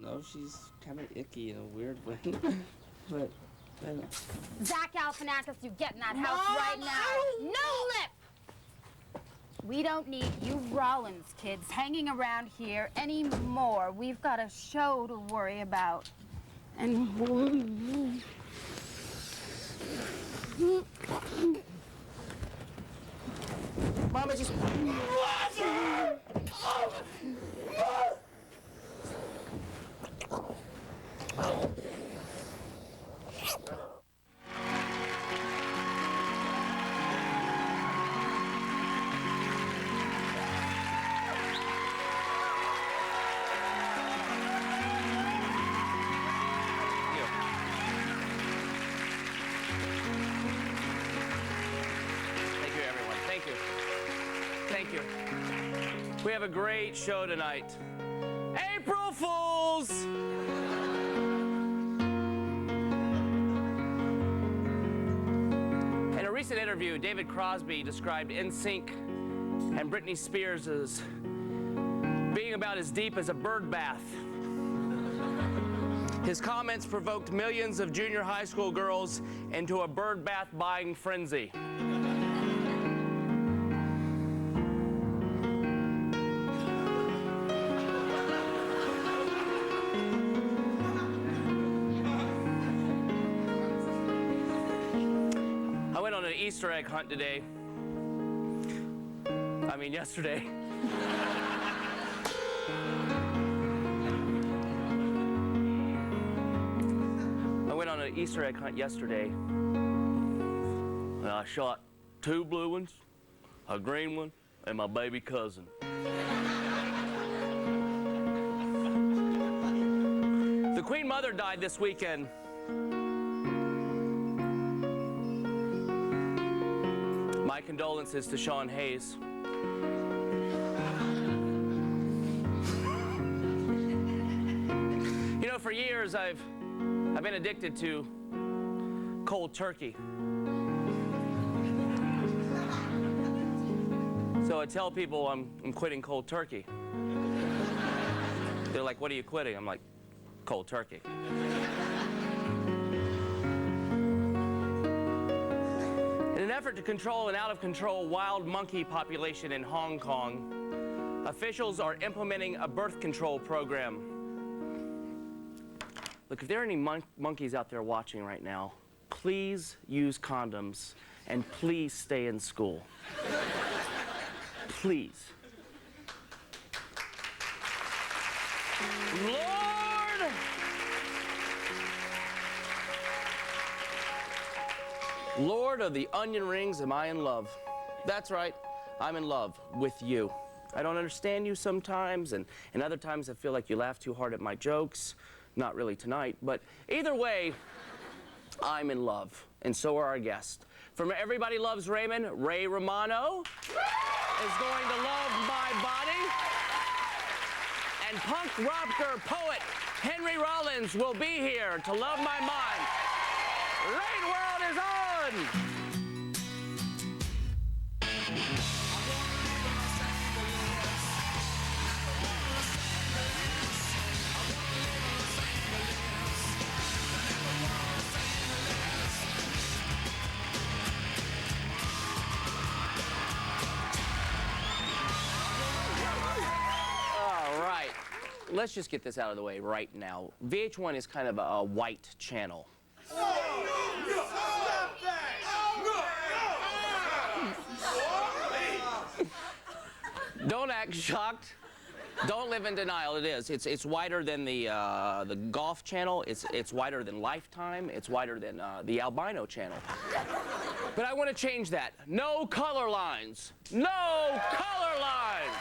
No, she's kind of icky in a weird way. But, I don't... Zach Galifianakis, you get in that house right now. No lip! We don't need you Rollins kids hanging around here anymore. We've got a show to worry about. And... Mama, just... We have a great show tonight. April Fools! In a recent interview, David Crosby described NSYNC and Britney Spears as being about as deep as a bird bath. His comments provoked millions of junior high school girls into a bird bath buying frenzy. Easter egg hunt today. I mean, yesterday. I went on an Easter egg hunt yesterday, and I shot 2 blue ones, a green one, and my baby cousin. The Queen Mother died this weekend. My condolences to Sean Hayes. You know, for years I've been addicted to cold turkey. So I tell people I'm quitting cold turkey. They're like, "What are you quitting?" I'm like, "Cold turkey." In an effort to control an out-of-control wild monkey population in Hong Kong, officials are implementing a birth control program. Look, if there are any monkeys out there watching right now, please use condoms and please stay in school. Please. Lord! Lord of the onion rings, am I in love? That's right, I'm in love with you. I don't understand you sometimes, and other times I feel like you laugh too hard at my jokes. Not really tonight, but either way, I'm in love, and so are our guests. From Everybody Loves Raymond, Ray Romano is going to love my body. And punk rocker poet Henry Rollins will be here to love my mind. Rain World is on! Let's just get this out of the way right now. VH1 is kind of a white channel. Don't act shocked. Don't live in denial. It is. It's wider than the Golf Channel. It's wider than Lifetime. It's wider than the Albino Channel. But I want to change that. No color lines. No color lines.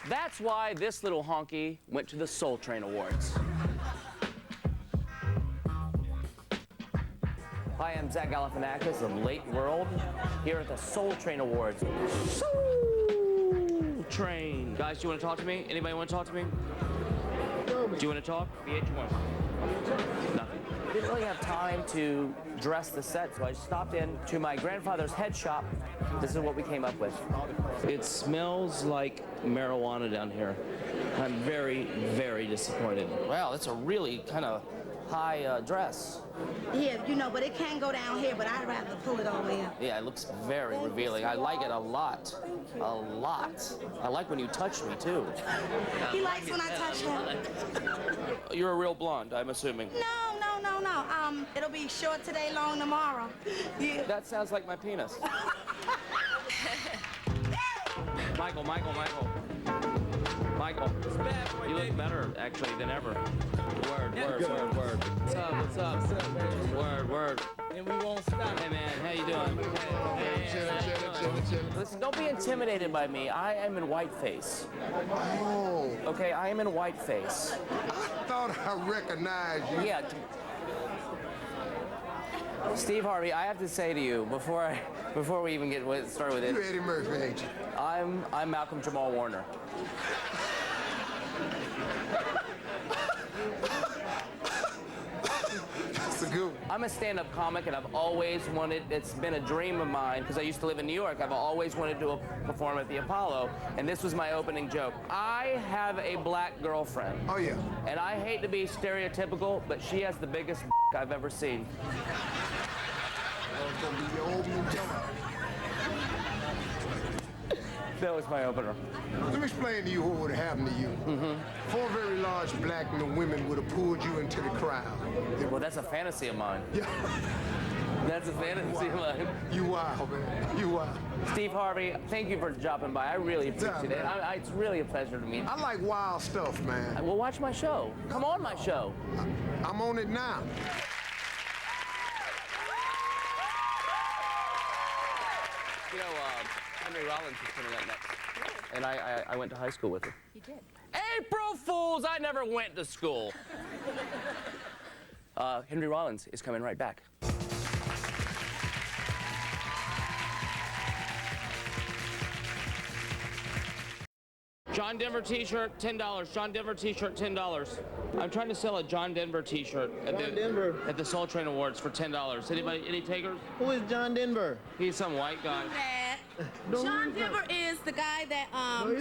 That's why this little honky went to the Soul Train Awards. Hi, I'm Zach Galifianakis of Late World, here at the Soul Train Awards. Soul Train. Guys, do you want to talk to me? Anybody want to talk to me? Do you want to talk? VH1. Nothing. We didn't really have time to dress the set, so I stopped in to my grandfather's head shop. This is what we came up with. It smells like marijuana down here. I'm very, very disappointed. Wow, that's a really kind of high dress. Yeah, you know, but it can go down here, but I'd rather pull it all the way up. Yeah, it looks very revealing. I like it a lot. A lot. I like when you touch me, too. He likes when I touch him. You're a real blonde, I'm assuming. No. It'll be short today, long tomorrow. Yeah. That sounds like my penis. Michael. You look better, actually, than ever. Word. What's up? Word. And we won't stop. Hey, man, how you doing? Chillin'. Listen, don't be intimidated by me. I am in whiteface. Oh, Okay, I am in whiteface. I thought I recognized you. Yeah. Steve Harvey, I have to say to you, before we even get started with You it, Eddie Murphy, ain't you? I'm Malcolm Jamal Warner. That's a good one. I'm a stand-up comic, and I've always wanted, it's been a dream of mine, because I used to live in New York, I've always wanted to perform at the Apollo, and this was my opening joke. I have a black girlfriend. Oh, yeah. And I hate to be stereotypical, but she has the biggest I've ever seen. That's gonna be your opening joke. That was my opener. Let me explain to you what would have happened to you. Four very large black women would have pulled you into the crowd. Well, that's a fantasy of mine. Yeah. That's a fantasy of mine. You wild, man. You wild. Steve Harvey, thank you for dropping by. I really appreciate it. It's really a pleasure to meet you. I like wild stuff, man. Well, watch my show. Come on my show. I'm on it now. You know, Henry Rollins is coming up next. And I went to high school with him. You did. April Fools! I never went to school. Henry Rollins is coming right back. John Denver t-shirt, $10. John Denver t-shirt, $10. I'm trying to sell a John Denver t-shirt at the Soul Train Awards for $10. Anybody, any takers? Who is John Denver? He's some white guy. John Denver is the guy that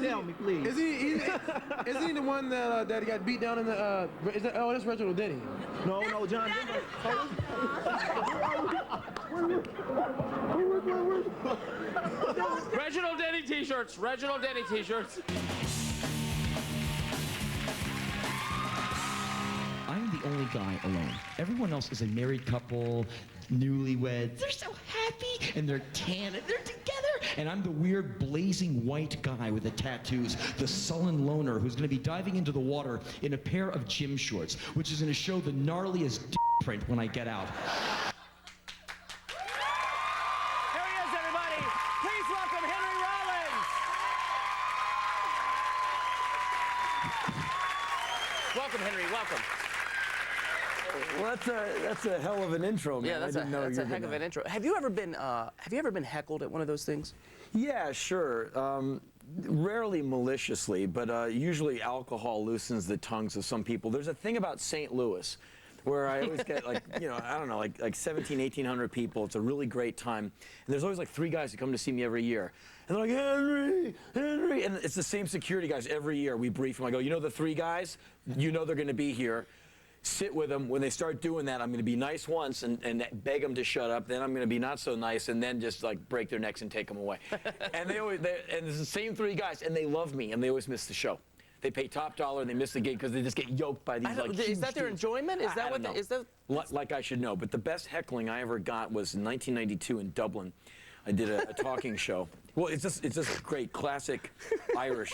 Tell me, please. Is he the one that got beat down in the? That's Reginald Denny. No, John Denver. Reginald Denny t-shirts. Reginald Denny t-shirts. I'm the only guy alone. Everyone else is a married couple, newlyweds. They're so happy, and they're tan, and they're together. And I'm the weird, blazing white guy with the tattoos, the sullen loner who's going to be diving into the water in a pair of gym shorts, which is going to show the gnarliest print when I get out. Here he is, everybody. Please welcome Henry Rollins. Welcome, Henry. Welcome. Well, that's a hell of an intro, man. Yeah, that's a heck of an intro. Have you ever been heckled at one of those things? Yeah, sure. Rarely maliciously, but usually alcohol loosens the tongues of some people. There's a thing about St. Louis where I always get like, I don't know, like 1,800 people. It's a really great time. And there's always like 3 guys who come to see me every year. And they're like, Henry. And it's the same security guys every year. We brief them. I go, the 3 guys, they're going to be here. Sit with them. When they start doing that, I'm going to be nice once and beg them to shut up. Then I'm going to be not so nice and then just like break their necks and take them away. And and it's the same 3 guys, and they love me, and they always miss the show. They pay top dollar and they miss the gig because they just get yoked by these like. Is that their enjoyment? Is that what? Is that? Like I should know, but the best heckling I ever got was in 1992 in Dublin. I did a talking show. Well, it's just great classic Irish.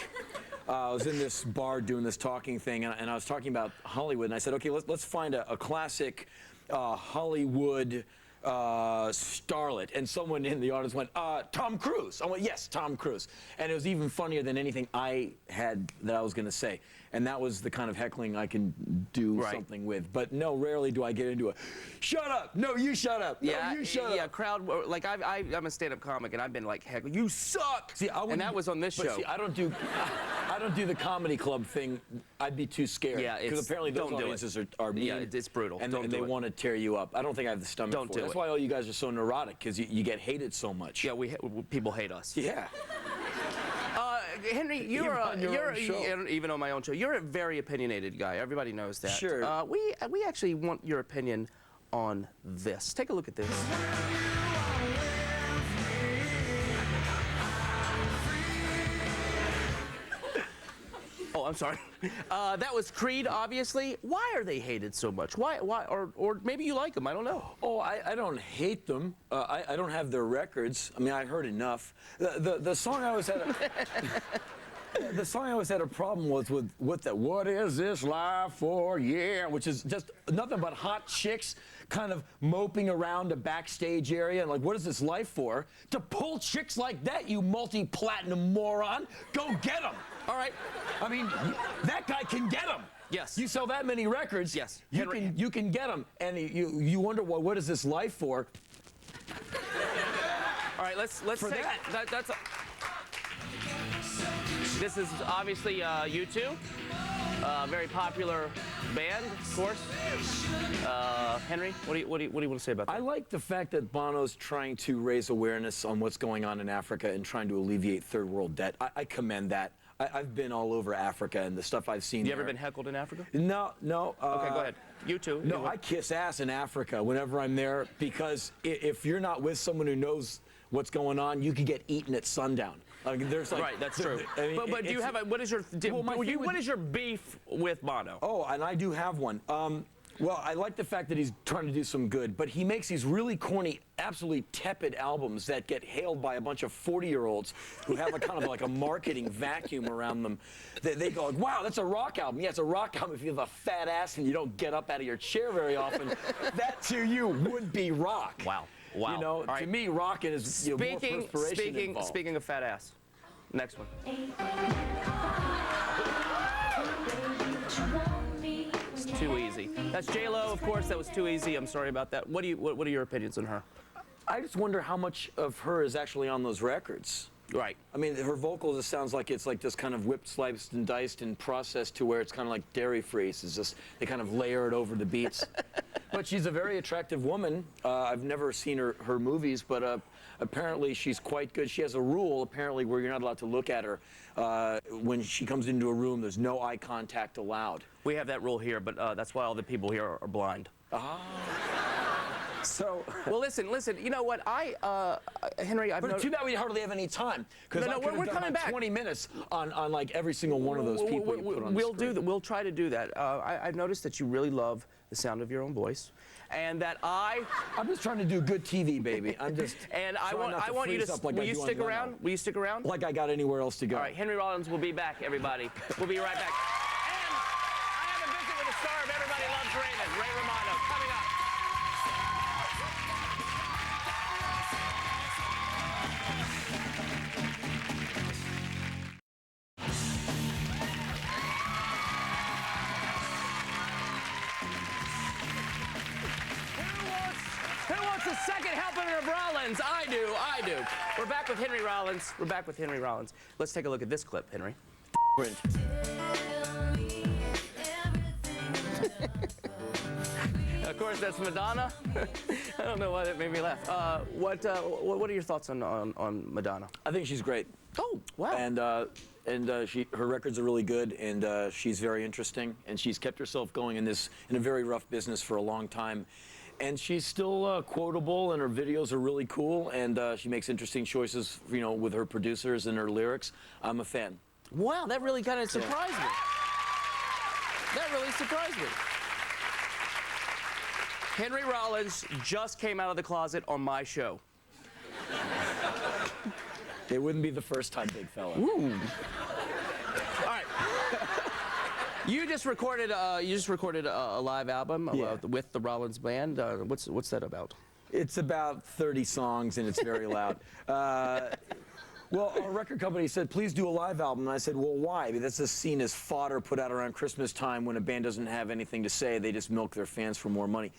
I was in this bar doing this talking thing, and I was talking about Hollywood, and I said, okay, let's find a classic Hollywood starlet. And someone in the audience went, Tom Cruise. I went, yes, Tom Cruise. And it was even funnier than anything I had that I was going to say. And that was the kind of heckling I can do something with. But no, rarely do I get into a, shut up, no, you shut up, no, you shut up. Yeah, crowd, like I'm a stand-up comic, and I've been like, heckling, you suck. See, and that was on this show. See, I don't I don't do the comedy club thing. I'd be too scared. Yeah, because apparently those don't do audiences are mean. Yeah, it's brutal. And, Don't and do they it. want to tear you up. I don't think I have the stomach Don't for do it. That's it. why all you guys are so neurotic, because you get hated so much. Yeah, people hate us. Yeah. Henry, Even on your own show. even on my own show, you're a very opinionated guy. Everybody knows that. Sure. We actually want your opinion on this. Take a look at this. Oh, I'm sorry. That was Creed, obviously. Why are they hated so much? Why? Or maybe you like them. I don't know. Oh, I don't hate them. I don't have their records. I mean, I heard enough. The song I always had the song I always had a problem with that. What is this life for? Yeah, which is just nothing but hot chicks kind of moping around a backstage area and like, what is this life for? To pull chicks like that, you multi-platinum moron. Go get them. All right. I mean, that guy can get them. Yes. You sell that many records. Yes. You can get them, and you wonder what is this life for? All right, let's For take that. that's. This is obviously U2, very popular band, of course. Henry, what do you want to say about that? I like the fact that Bono's trying to raise awareness on what's going on in Africa and trying to alleviate third world debt. I commend that. I've been all over Africa, and the stuff I've seen You there. ever been heckled in Africa? No. Okay, go ahead. You too. No, I kiss ass in Africa whenever I'm there, because if you're not with someone who knows what's going on, you could get eaten at sundown. There's like, right, that's true. I mean, but do you have what is your what is your beef with Bono? Oh, and I do have one. Well, I like the fact that he's trying to do some good, but he makes these really corny, absolutely tepid albums that get hailed by a bunch of 40-year-olds who have a kind of like a marketing vacuum around them. They go like, wow, that's a rock album. Yeah, it's a rock album if you have a fat ass and you don't get up out of your chair very often. That to you would be rock. Wow. You know, to me, rocking is more perspiration involved. Speaking of fat ass, next one. It's too easy. That's J-Lo, of course. That was too easy. I'm sorry about that. What are your opinions on her? I just wonder how much of her is actually on those records. Right. I mean, her vocals, it sounds like it's like just kind of whipped, sliced, and diced and processed to where it's kind of like dairy freeze. It's just, they kind of layer it over the beats. But she's a very attractive woman. I've never seen her movies, but apparently she's quite good. She has a rule, apparently, where you're not allowed to look at her. When she comes into a room, there's no eye contact allowed. We have that rule here, but that's why all the people here are blind. Ah. So, well, listen. You know what? Henry, I've but too bad we hardly have any time, because we're coming back. 20 minutes on like every single one of those people you put on the screen. We'll try to do that. I've noticed that you really love the sound of your own voice, and that I'm just trying to do good TV, baby. I'm just. And I want you to. Like will you stick around? Will you stick around? Like I got anywhere else to go. All right, Henry Rollins will be back, everybody. We'll be right back. And I have a visit with a star of Everybody Loves Raymond, Ray Romano, coming up. Who wants a second helping of Rollins? I do. We're back with Henry Rollins. Let's take a look at this clip, Henry. Of course, that's Madonna. I don't know why that made me laugh. What are your thoughts on Madonna? I think she's great. Oh, wow. And her records are really good, and she's very interesting, and she's kept herself going in a very rough business for a long time. And she's still quotable, and her videos are really cool, and she makes interesting choices, with her producers and her lyrics. I'm a fan. Wow, that really kind of surprised me. That really surprised me. Henry Rollins just came out of the closet on my show. It wouldn't be the first time, big fella. Ooh. All right. You just recorded a live album with the Rollins band. What's that about? It's about 30 songs, and it's very loud. Well, our record company said, please do a live album. And I said, well, why? Because that's just seen as fodder put out around Christmas time when a band doesn't have anything to say. They just milk their fans for more money.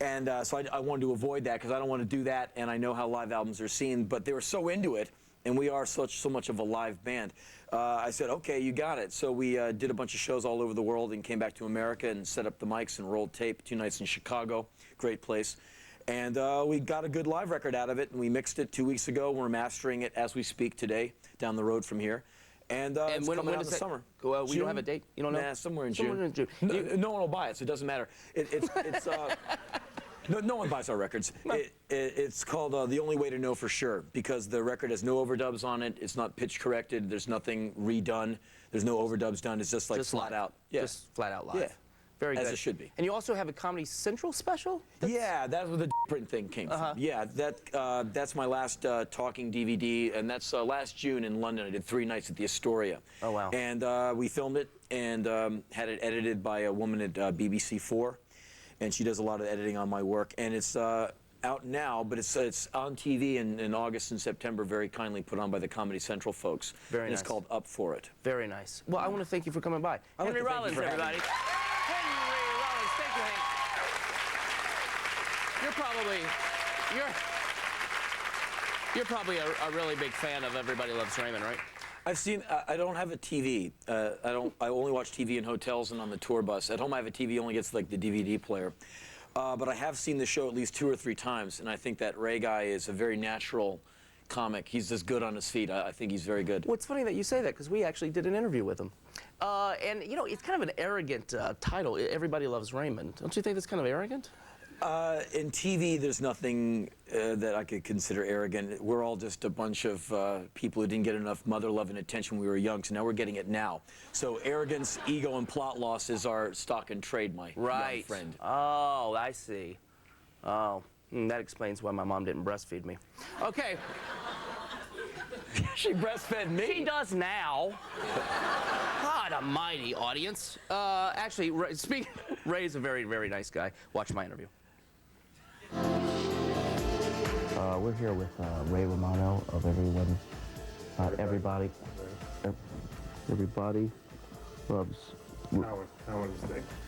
And so I wanted to avoid that, because I don't want to do that, and I know how live albums are seen. But they were so into it and we are so much of a live band. I said, okay, you got it. So we did a bunch of shows all over the world and came back to America and set up the mics and rolled tape. 2 nights in Chicago, great place. And we got a good live record out of it, and we mixed it 2 weeks ago. We're mastering it as we speak today, down the road from here. And it's coming out in the summer. Well, we don't have a date? You don't know? Nah, somewhere in Somewhere June. in June. No one will buy it, so it doesn't matter. No one buys our records. It's called The Only Way to Know for Sure, because the record has no overdubs on it. It's not pitch corrected. There's nothing redone. There's no overdubs done. It's just like flat out. Yeah. Just flat out live. Yeah. Very good. As it should be. And you also have a Comedy Central special? Yeah, that's where the print thing came from. Yeah, that's my last talking DVD, and that's last June in London. I did 3 nights at the Astoria. Oh, wow. And we filmed it and had it edited by a woman at BBC4, and she does a lot of editing on my work. And it's out now, but it's on TV in August and September, very kindly put on by the Comedy Central folks. Very nice. It's called Up For It. Very nice. Well, I want to thank you for coming by. Henry Rollins, everybody. Henry Rollins, thank you, Hank. You're probably a really big fan of Everybody Loves Raymond, right? I've seen. I don't have a TV. I only watch TV in hotels and on the tour bus. At home, I have a TV. Only gets like the DVD player. But I have seen the show at least 2 or 3 times, and I think that Ray guy is a very natural comic. He's just good on his feet. I think he's very good. Well, it's funny that you say that, because we actually did an interview with him. And, you know, it's kind of an arrogant title, Everybody Loves Raymond. Don't you think that's kind of arrogant? In TV, there's nothing that I could consider arrogant. We're all just a bunch of people who didn't get enough mother love and attention when we were young, so now we're getting it now. So arrogance, ego, and plot loss is our stock and trade, my young friend. Oh, I see. Oh, that explains why my mom didn't breastfeed me. Okay. She breastfed me. She does now. God almighty, audience. Actually, Ray's a very, very nice guy. Watch my interview. We're here with Ray Romano of Everybody Loves...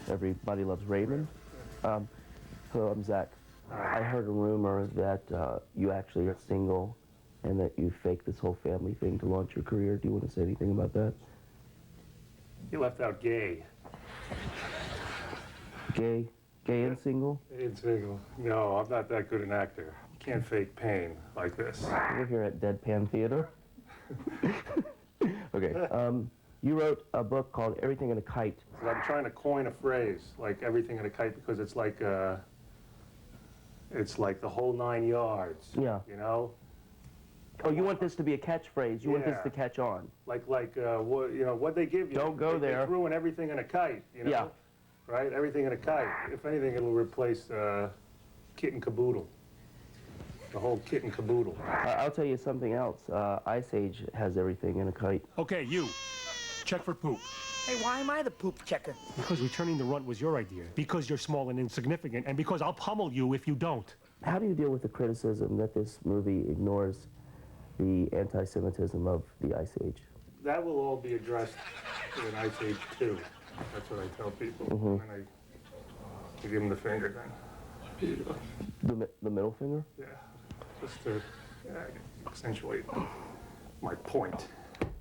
Everybody Loves Raymond. So I'm Zach. I heard a rumor that you actually are single and that you faked this whole family thing to launch your career. Do you want to say anything about that? You left out gay. Gay? Gay and single? Gay and single. No, I'm not that good an actor. Can't fake pain like this. We're here at Deadpan Theater. Okay. You wrote a book called Everything in a Kite. So I'm trying to coin a phrase, like everything in a kite, because it's like the whole 9 yards. Yeah. You know? Oh, you want this to be a catchphrase. You want this to catch on. Like what they give you. Don't go there. They threw in everything in a kite, you know? Yeah. Right? Everything in a kite. If anything, it'll replace kit and caboodle. The whole kit and caboodle. I'll tell you something else. Ice Age has everything in a kite. Okay, you. Check for poop. Hey, why am I the poop checker? Because returning the runt was your idea. Because you're small and insignificant, and because I'll pummel you if you don't. How do you deal with the criticism that this movie ignores the anti-Semitism of the Ice Age? That will all be addressed in Ice Age 2. That's what I tell people. And I give them the finger then. The middle finger? Yeah. Just to accentuate my point.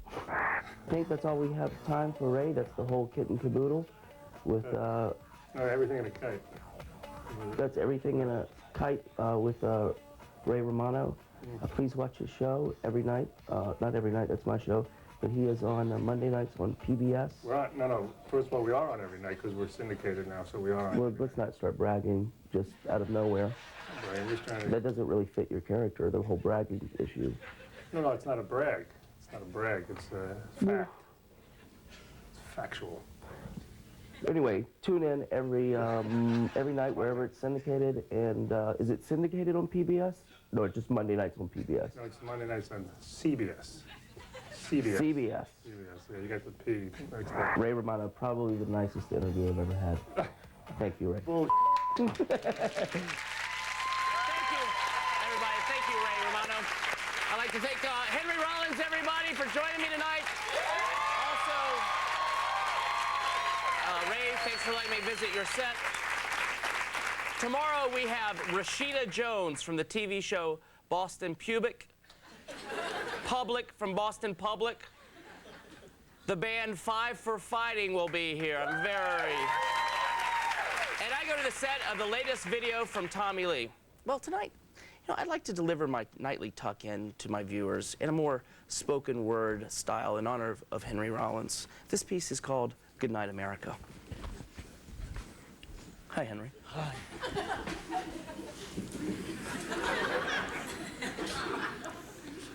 I think that's all we have time for, Ray. That's the whole kit and caboodle with... No, everything in a kite. That's Everything in a Kite with Ray Romano. Please watch his show every night. Not every night, that's my show. But he is on Monday nights on PBS. No. First of all, we are on every night because we're syndicated now, so we are on. Well, let's not start bragging just out of nowhere. Right, just trying to... That doesn't really fit your character, the whole bragging issue. No, it's not a brag. It's not a brag. It's a fact. It's factual. Anyway, tune in every night wherever it's syndicated. And is it syndicated on PBS? No, it's just Monday nights on PBS. No, it's Monday nights on CBS. CBS. CBS. Yeah, you got the P next to it. Ray Romano, probably the nicest interview I've ever had. Thank you, Ray. Thank you, everybody. Thank you, Ray Romano. I'd like to thank Henry Rollins, everybody, for joining me tonight. Also, Ray, thanks for letting me visit your set. Tomorrow we have Rashida Jones from the TV show Boston Pubic. Public from Boston Public. The band 5 for Fighting will be here. I'm very... And I go to the set of the latest video from Tommy Lee. Well, tonight, I'd like to deliver my nightly tuck-in to my viewers in a more spoken word style in honor of Henry Rollins. This piece is called Good Night, America. Hi, Henry. Hi.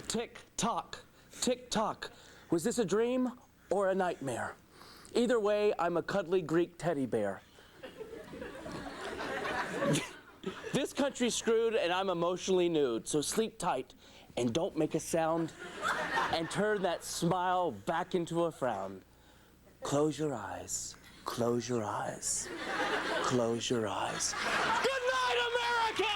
Tick tock, tick tock. Was this a dream or a nightmare? Either way, I'm a cuddly Greek teddy bear. This country's screwed and I'm emotionally nude, so sleep tight and don't make a sound and turn that smile back into a frown. Close your eyes, close your eyes, close your eyes. Good night, America!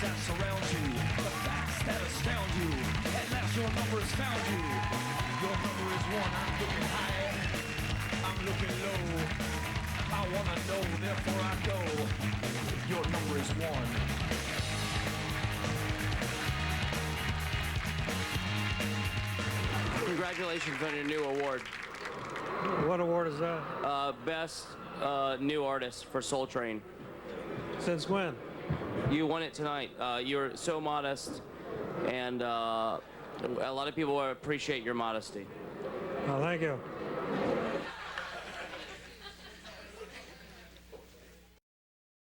That surrounds you, the facts that astound you. At last your number has found you. Your number is 1, I'm looking high, I'm looking low. I wanna know, therefore I go. Your number is 1. Congratulations on your new award. What award is that? Best new artist for Soul Train. Since when? You won it tonight. You're so modest, and a lot of people appreciate your modesty. Oh, thank you.